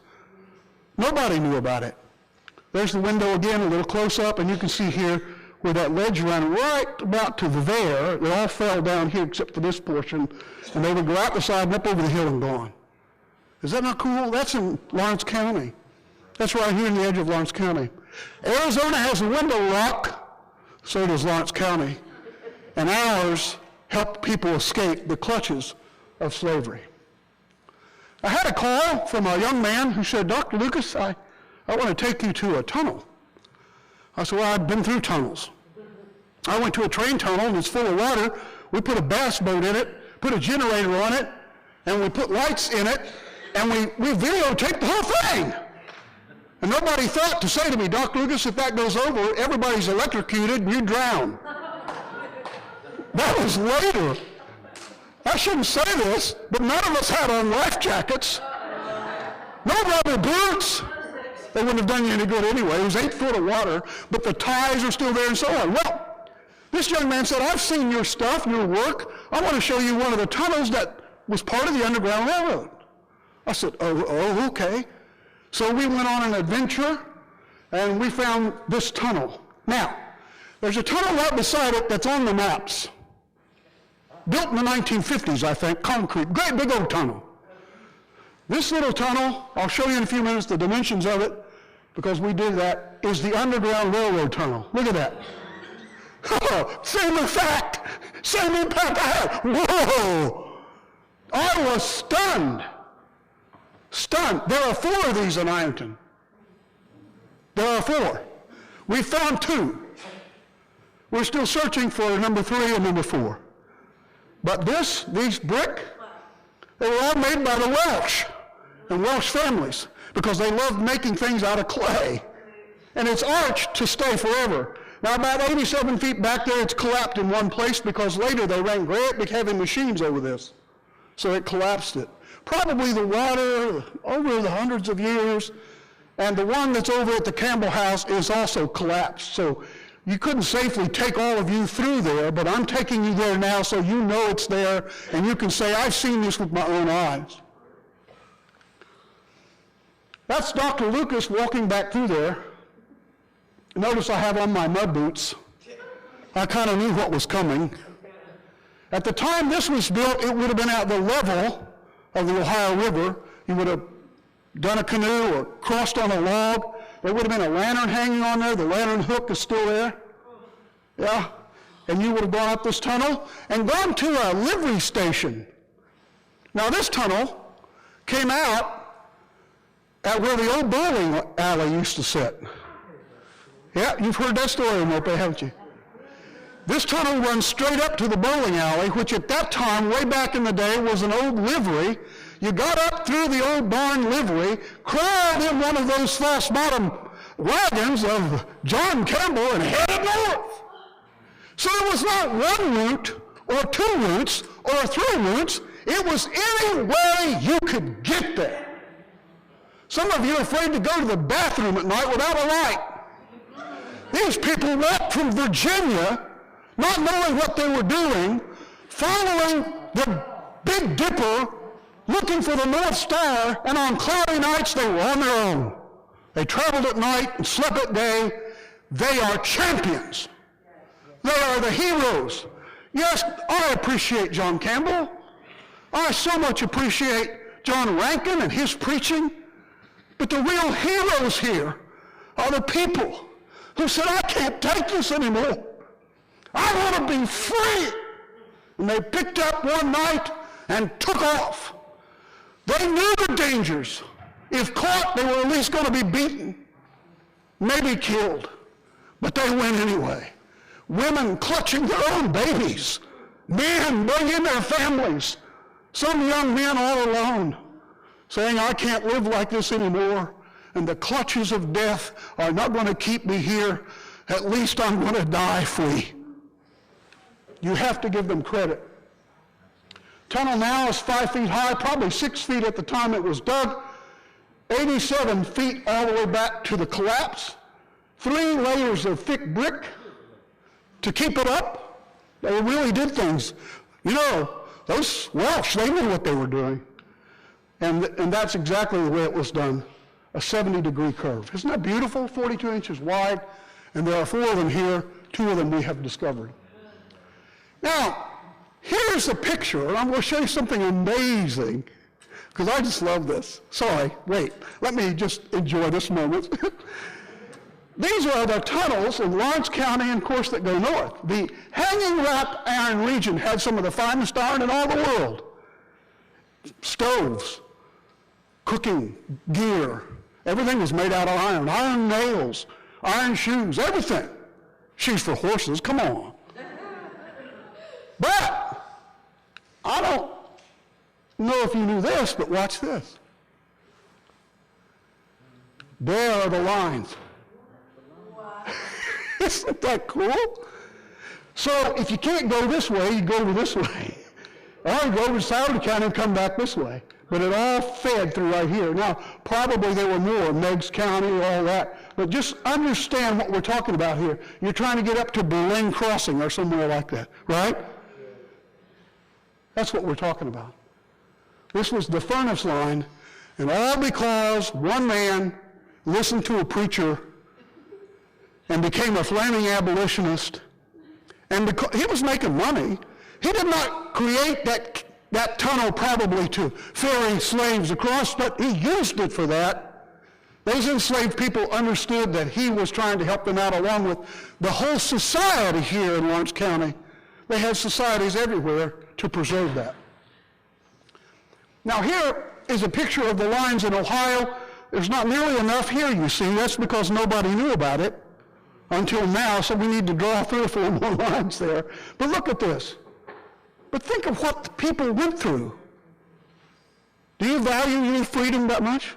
Nobody knew about it. There's the window again, a little close up, and you can see here where that ledge ran right about to there. It all fell down here except for this portion, and they would go out the side and up over the hill and gone. Is that not cool? That's in Lawrence County. That's right here in the edge of Lawrence County. Arizona has a Window Rock, so does Lawrence County, and ours helped people escape the clutches of slavery. I had a call from a young man who said, Dr. Lucas, I want to take you to a tunnel. I said, well, I've been through tunnels. I went to a train tunnel and it's full of water. We put a bass boat in it, put a generator on it, and we put lights in it, and we videotaped the whole thing. And nobody thought to say to me, Dr. Lucas, if that goes over, everybody's electrocuted and you drown. That was later. I shouldn't say this, but none of us had on life jackets. No rubber boots. They wouldn't have done you any good anyway. It was 8 foot of water, but the ties are still there and so on. Well, this young man said, I've seen your stuff, your work. I want to show you one of the tunnels that was part of the Underground Railroad. I said, oh, okay. So we went on an adventure, and we found this tunnel. Now, There's a tunnel right beside it that's on the maps. Built in the 1950s, I think, concrete, great big old tunnel. This little tunnel, I'll show you in a few minutes the dimensions of it, because we did that, is the Underground Railroad tunnel. Look at that. Oh, same effect, same impact I had. Whoa! I was stunned. Stunned. There are 4 of these in Ironton. There are 4. We found 2. We're still searching for number 3 and number 4. But these brick, they were all made by the Welsh and Welsh families because they loved making things out of clay. And it's arched to stay forever. Now about 87 feet back there, it's collapsed in one place because later they ran great big heavy machines over this. So it collapsed it. Probably the water over the hundreds of years, and the one that's over at the Campbell house is also collapsed. So you couldn't safely take all of you through there, but I'm taking you there now so you know it's there, and you can say, I've seen this with my own eyes. That's Dr. Lucas walking back through there. Notice I have on my mud boots. I kind of knew what was coming. At the time this was built, it would have been at the level of the Ohio River. You would have done a canoe or crossed on a log. There would have been a lantern hanging on there. The lantern hook is still there. Yeah. And you would have gone up this tunnel and gone to a livery station. Now this tunnel came out at where the old bowling alley used to sit. Yeah, you've heard that story, Omopé, haven't you? This tunnel runs straight up to the bowling alley, which at that time, way back in the day, was an old livery. You got up through the old barn livery, crawled in one of those false bottom wagons of John Campbell and headed north. So it was not one route or 2 routes or 3 routes. It was any way you could get there. Some of you are afraid to go to the bathroom at night without a light. These people walked from Virginia, not knowing what they were doing, following the Big Dipper, looking for the North Star, and on cloudy nights they were on their own. They traveled at night and slept at day. They are champions. They are the heroes. Yes, I appreciate John Campbell. I so much appreciate John Rankin and his preaching. But the real heroes here are the people who said, I can't take this anymore. I want to be free. And they picked up one night and took off. They knew the dangers. If caught, they were at least going to be beaten, maybe killed. But they went anyway. Women clutching their own babies. Men bringing their families. Some young men all alone, saying, I can't live like this anymore. And the clutches of death are not going to keep me here. At least I'm going to die free. You have to give them credit. Tunnel now is 5 feet high, probably 6 feet at the time it was dug. 87 feet all the way back to the collapse. 3 layers of thick brick to keep it up. They really did things. You know, those Welsh, they knew what they were doing. And that's exactly the way it was done. A 70-degree curve. Isn't that beautiful? 42 inches wide. And there are 4 of them here. 2 of them we have discovered. Now, here's a picture, and I'm going to show you something amazing, because I just love this. Sorry, wait. Let me just enjoy this moment. These are the tunnels in Lawrence County, and of course, that go north. The hanging wrapped iron region had some of the finest iron in all the world. Stoves, cooking gear, everything was made out of iron. Iron nails, iron shoes, everything. Shoes for horses, come on. But, I don't know if you knew this, but watch this. There are the lines. Isn't that cool? So if you can't go this way, you go over this way. Or you go over to Sauter County and come back this way. But it all fed through right here. Now, probably there were more, Meigs County, all that. But just understand what we're talking about here. You're trying to get up to Berlin Crossing or somewhere like that, right? That's what we're talking about. This was the furnace line, and all because one man listened to a preacher and became a flaming abolitionist. And because he was making money, he did not create that tunnel probably to ferry slaves across, but he used it for that. Those enslaved people understood that he was trying to help them out, along with the whole society here in Lawrence County. They had societies everywhere to preserve that. Now here is a picture of the lines in Ohio. There's not nearly enough here, you see. That's because nobody knew about it until now, so we need to draw 3 or 4 more lines there. But look at this. But think of what the people went through. Do you value your freedom that much?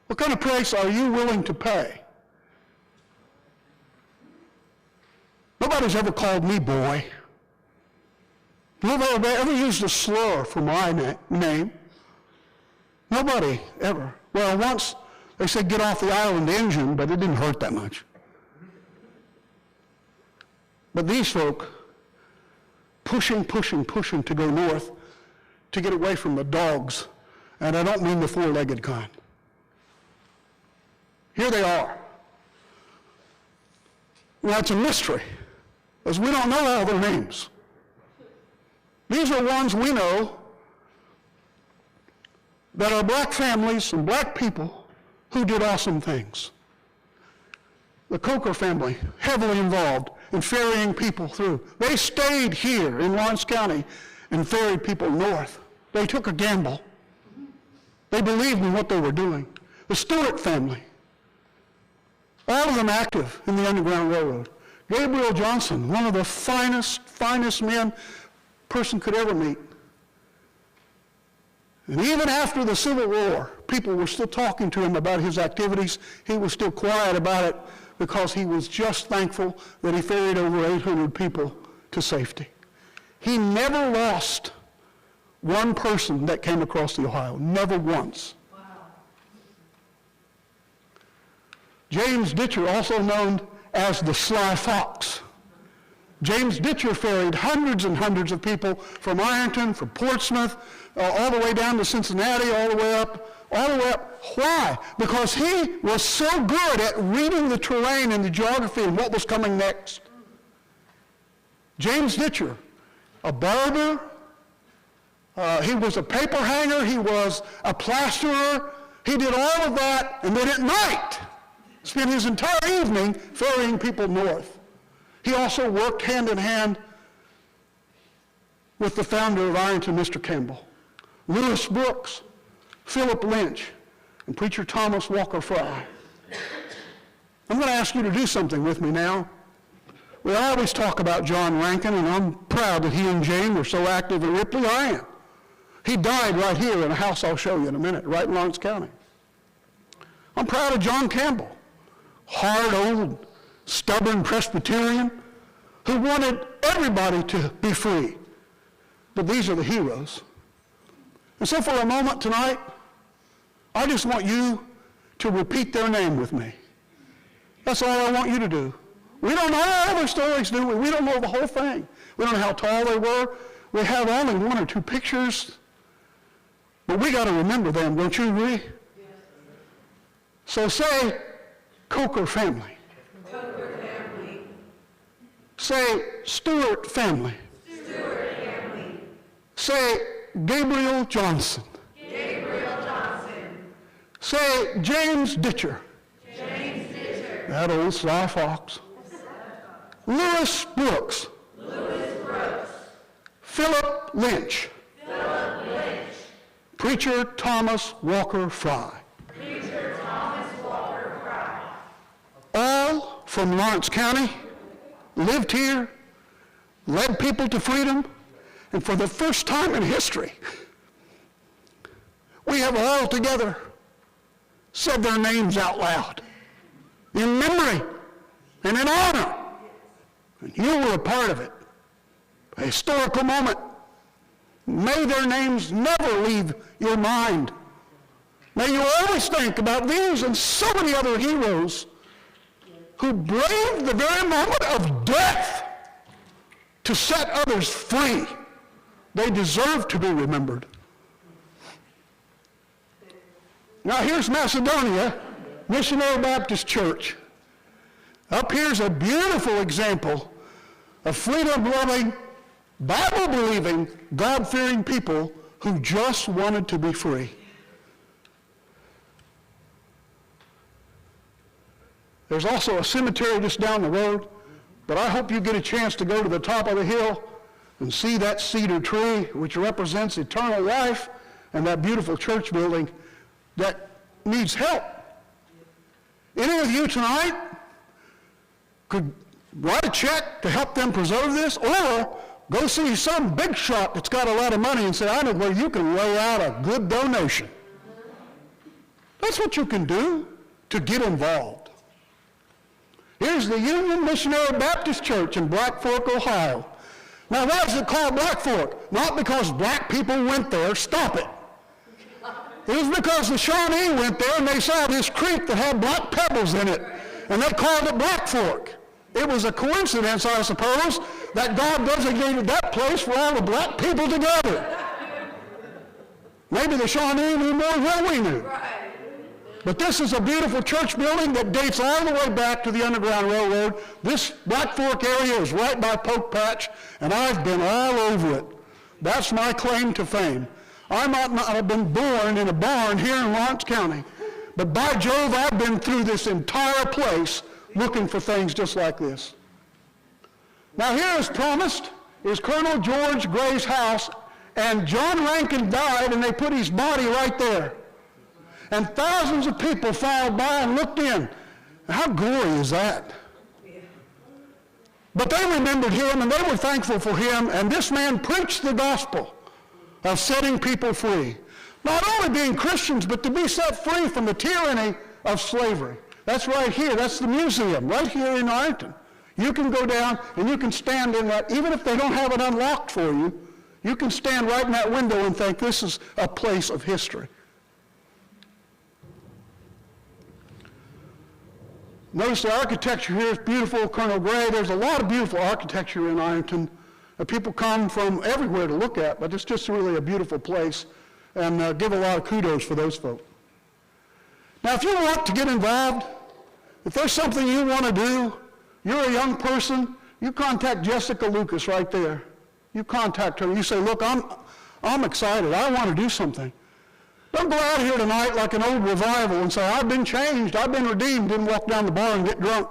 What kind of price are you willing to pay? Nobody's ever called me boy. Nobody ever used a slur for my name. Nobody ever. Well, once they said get off the island engine, but it didn't hurt that much. But these folk, pushing to go north, to get away from the dogs, and I don't mean the 4-legged kind. Here they are. Well, it's a mystery, because we don't know all their names. These are ones we know that are black families and black people who did awesome things. The Coker family, heavily involved in ferrying people through. They stayed here in Lawrence County and ferried people north. They took a gamble. They believed in what they were doing. The Stewart family, all of them active in the Underground Railroad. Gabriel Johnson, one of the finest men a person could ever meet. And even after the Civil War, people were still talking to him about his activities. He was still quiet about it because he was just thankful that he ferried over 800 people to safety. He never lost one person that came across the Ohio, never once. Wow. James Ditcher, also known as the Sly Fox. James Ditcher ferried hundreds and hundreds of people from Ironton, from Portsmouth, all the way down to Cincinnati, all the way up. Why? Because he was so good at reading the terrain and the geography and what was coming next. James Ditcher, a barber, he was a paper hanger, he was a plasterer, he did all of that, and then at night, spent his entire evening ferrying people north. He also worked hand in hand with the founder of Ironton, Mr. Campbell. Lewis Brooks, Philip Lynch, and Preacher Thomas Walker Fry. I'm going to ask you to do something with me now. We always talk about John Rankin, and I'm proud that he and Jane were so active in Ripley. I am. He died right here in a house I'll show you in a minute, right in Lawrence County. I'm proud of John Campbell, hard, old, stubborn Presbyterian who wanted everybody to be free. But these are the heroes. And so for a moment tonight, I just want you to repeat their name with me. That's all I want you to do. We don't know all their stories, do we? We don't know the whole thing. We don't know how tall they were. We have only 1 or 2 pictures. But we got to remember them, don't you agree? Yes. So say Coker family. Coker family. Say Stewart family. Stewart family. Say Gabriel Johnson. Gabriel Johnson. Say James Ditcher. James Ditcher. That old Sly Fox. Lewis Brooks. Lewis Brooks. Philip Lynch. Philip Lynch. Preacher Thomas Walker Fry. Preacher Thomas Walker Fry. All from Lawrence County, lived here, led people to freedom, and for the first time in history, we have all together said their names out loud in memory and in honor. And you were a part of it. A historical moment. May their names never leave your mind. May you always think about these and so many other heroes who braved the very moment of death to set others free. They deserve to be remembered. Now here's Macedonia, Missionary Baptist Church. Up here's a beautiful example of freedom-loving, Bible-believing, God-fearing people who just wanted to be free. There's also a cemetery just down the road, but I hope you get a chance to go to the top of the hill and see that cedar tree, which represents eternal life, and that beautiful church building that needs help. Any of you tonight could write a check to help them preserve this, or go see some big shot that's got a lot of money and say, I know where you can lay out a good donation. That's what you can do to get involved. Here's the Union Missionary Baptist Church in Black Fork, Ohio. Now, why is it called Black Fork? Not because black people went there. Stop it. It was because the Shawnee went there and they saw this creek that had black pebbles in it, and they called it Black Fork. It was a coincidence, I suppose, that God designated that place for all the black people together. Maybe the Shawnee knew more than we knew. But this is a beautiful church building that dates all the way back to the Underground Railroad. This Black Fork area is right by Poke Patch, and I've been all over it. That's my claim to fame. I might not have been born in a barn here in Lawrence County, but by Jove, I've been through this entire place looking for things just like this. Now here, as promised, is Colonel George Gray's house, and John Rankin died, and they put his body right there. And thousands of people filed by and looked in. How gory is that? But they remembered him, and they were thankful for him, and this man preached the gospel of setting people free. Not only being Christians, but to be set free from the tyranny of slavery. That's right here. That's the museum, right here in Arlington. You can go down and you can stand in that, even if they don't have it unlocked for you, you can stand right in that window and think this is a place of history. Notice the architecture here is beautiful. Colonel Gray, there's a lot of beautiful architecture in Arlington that people come from everywhere to look at, but it's just really a beautiful place, and give a lot of kudos for those folks. Now, if you want to get involved, if there's something you want to do, you're a young person, you contact Jessica Lucas right there. You contact her and you say, look, I'm excited. I want to do something. Don't go out here tonight like an old revival and say, I've been changed, I've been redeemed, then walk down the bar and get drunk.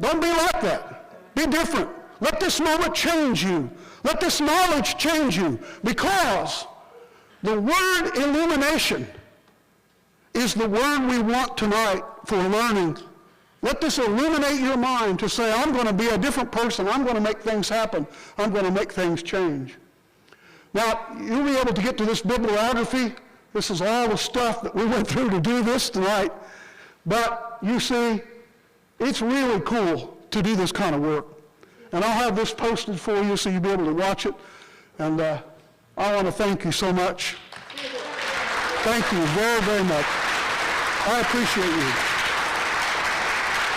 Don't be like that. Be different. Let this moment change you. Let this knowledge change you, because the word illumination is the word we want tonight for learning. Let this illuminate your mind to say, I'm going to be a different person. I'm going to make things happen. I'm going to make things change. Now, you'll be able to get to this bibliography. This is all the stuff that we went through to do this tonight. But you see, it's really cool to do this kind of work. And I'll have this posted for you so you'll be able to watch it. And I want to thank you so much. Thank you very, very much. I appreciate you.